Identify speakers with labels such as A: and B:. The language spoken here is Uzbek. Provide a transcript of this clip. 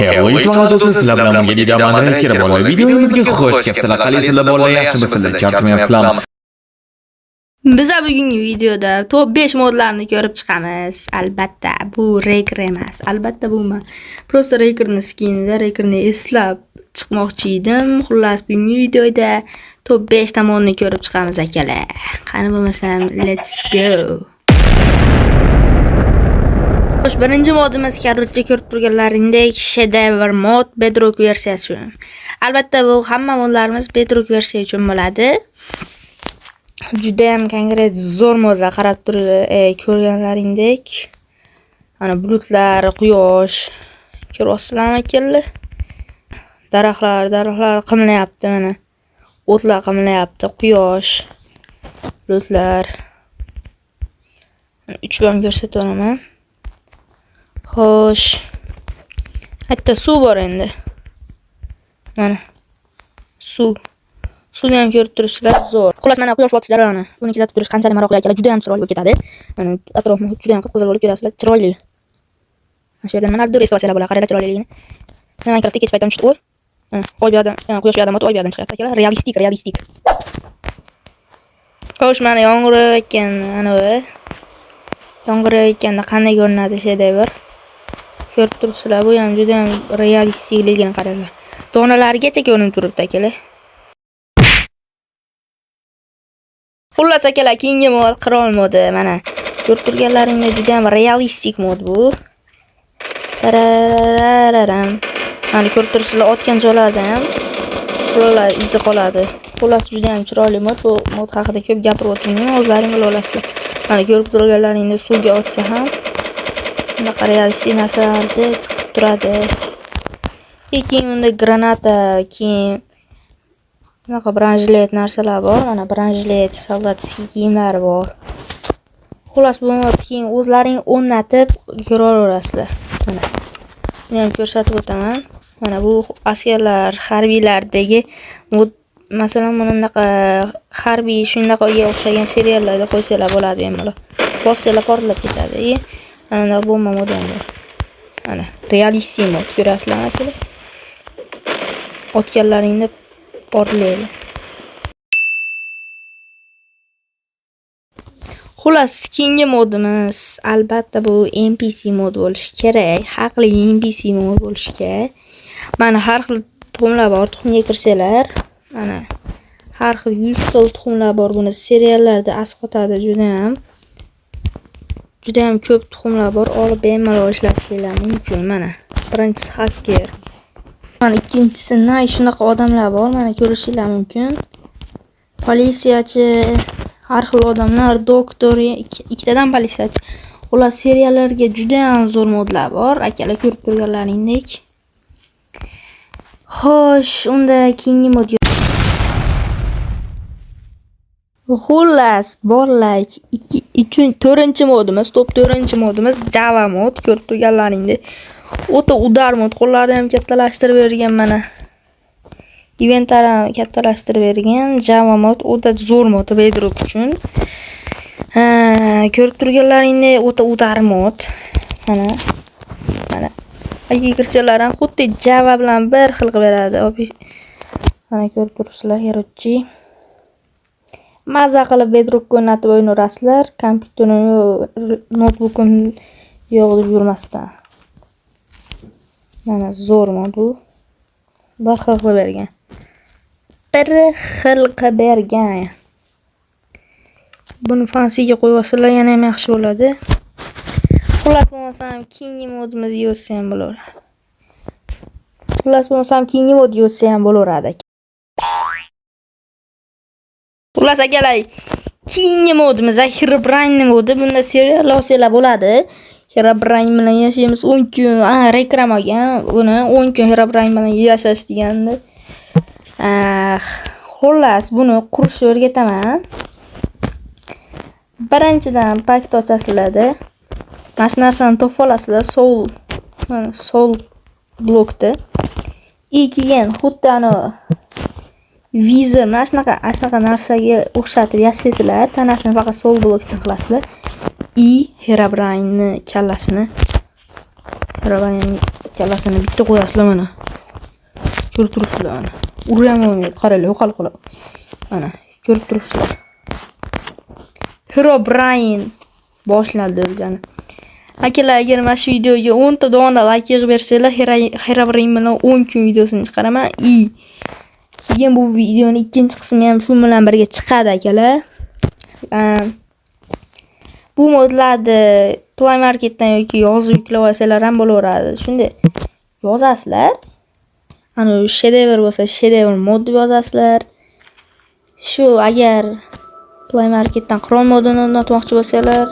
A: Yo'qlar do'stlar, sizlar bilan birga videoman rekord bo'ldi. Videomizga xush kelibsizlar. Qalaysizlar bolalar, yaxshimisizlar? Charchamayapsizlarmi?
B: Biz bugungi videoda top 5 modlarni ko'rib chiqamiz. Albatta, bu rekord emas. Albatta bu prosta rekordni skinida rekordni eslab chiqmoqchi edim. Xullas, bugungi videoda top 5 tomonni ko'rib chiqamiz akalar. Qani bo'lmasam, let's go. Xo'sh, birinchi modimiz korotga ko'rib turganlaringdek shedevr mod Bedrock versiyasi uchun. Albatta bu hamma modlarimiz Bedrock versiya uchun bo'ladi. Juda ham konkret zo'r modlar qarab ko'rganlaringdek. Mana bulutlar, quyosh, ko'ryapsizlarmi akalar? Daraxtlar qimlayapti mana. O'tlar qimlayapti, quyosh, bulutlar. 3 bilan ko'rsataman. Xo'sh. Hatta suv bor endi. Mana. Suvni ham ko'rib turibsizlar, zo'r. Xullas, mana quyosh botish jarayoni. Buni kuzatib turish qanchalik maroqli akalar, juda ham chiroyli bo'lib ketadi. Mana atrofni juda ham qip-qizil bo'lib ko'rasizlar, chiroyli. Mana shu yerda mana restorasiyalar bo'lar, qaranglar chiroyliligini. Mana Minecraftda kech paytda tushdi, oy. Oy bu yerdan, quyosh bu yerdan o'tib, oy bu yerdan chiqyapti akalar. Realistik. Xo'sh, mana yomg'ir ekan, ana bu. Yomg'ir ekanda qanday ko'rinadi shedevr. Ko'rib turibsizlar, bu ham juda ham realistikligini qaranglar. Donalarigacha ko'rinib turibdi akalar. Xullas akalar, keyingi mod qirol modi. Mana ko'rib turganlaringda juda ham realistik mod bu. Tarararam. Mana ko'rib turibsizlar, otgan joylarda ham qirollar izi qoladi. Xullas, juda ham chiroyli mod. Bu mod haqida ko'p gapirib o'tirmayman, o'zlaring bilib olasizlar. Mana ko'rib turganlaringda suvga otsa ham bunaqa realistik narsalar chiqib turadi. Keyin unda granata, keyin bunaqa branjilet narsalar bor. Mana branjilet, soldatskiy kiyimlari bor. Xullas, bu keyin o'zlaring o'rnatib ko'raverasizlar. Mana. Buni ham ko'rsatib o'taman. Mana bu askarlar, harbiylardagi masalan bunaqa harbiy shunaqaga o'xshagan seriallarda qo'ysalar bo'ladi bemalol. Bosslar portlab ketadi. Mana bomba modi ham bor. Mana realistik mod ko'rasizlarmi akalar? Otganlaringda portlaydi. Xullas, keyingi modimiz albatta bu NPC mod bo'lishi kerak. Haqli NPC mod bo'lishi kerak. Mana har xil tuxumlar bor, tuxumga kirsanglar, mana har xil 100 xil tuxumlar bor. Buni seriallarda asqotadi juda ham ko'p tuxumlar bor. Olib bemalol ishlashingiz mumkin. Mana birinchisi hacker. Mana ikkinchisi shunaqa odamlar bor. Mana ko'rishingiz mumkin. Politsiyachi, har xil odamlar, doktor, ikkitadan politsiyachi. Ular seriallarga juda ham zo'r modlar bor. Akalar ko'rib turganlaringdek. Xo'sh, unda keyingi mod. Xullas, borlar. 4-chi modimiz, top 4-chi modimiz Java mod. Ko'rib turganlaringdek. O'ta udar mod. Qo'llarni ham kattalashtirib bergan mana. Eventlarni kattalashtirib bergan Java mod, o'ta zo'r mod Bedrock uchun. Ko'rib turganlaringdek o'ta udar mod. Mana. Agar kirsanglar ham xuddi Java bilan bir xil qilib beradi. Mana ko'rib turibsizlar, yaratchi. Maza qilib Bedrockga o'rnatib o'ynayverasizlar. Kompyuterni, notebookni yo'g'ib yurmasdan. Mana zo'r mod bu. Bir xil qilib bergan. Buni fansiga qo'yib olsalar yana ham yaxshi bo'ladi. Xullas bo'lmasam keyingi modimiz yo'lsa ham bo'laveradi. Xullas akalar, keyingi modimiz Herobrine modi. Bunda serial loselar bo'ladi. Herobrine bilan yashaymiz 10 kun. Reklama olgan. Buni 10 kun Herobrine bilan yashash degandi. Xullas, buni qurishni o'rgataman. Birinchidan pakt ochasizlar. Mana shu narsani topib olasizlar. Soul blokda. Keyin xuddi ana vizor mana shunaqa narsaga o'xshatib yasaysizlar. Tanasini faqat soul blokdan qilasizlar. Herobrine kallasini Herobrine kallasini bitta qo'yasizlar mana. Ko'rib turibsizlar mana. Urram olmaydi, qaranglar, yo'qolib qoladi. Mana, ko'rib turibsizlar. Herobrine boshladi o'ljani. Akalar, agar mana shu videoga 10 ta dona like yig'ib bersanglar, Herobrine bilan 10 kun videosini chiqaraman. Keyin bu videoning ikkinchi qismi ham shu bilan birga chiqadi, akalar. Bu modlarni Play Marketdan yoki yozib yuklab olsanglar ham bo'laveradi. Shunday yozasizlar. Ana shedevr bo'lsa, shedevr mod deb yozasizlar. Shu agar Play Marketdan Chrome modini o'rnatmoqchi bo'lsanglar,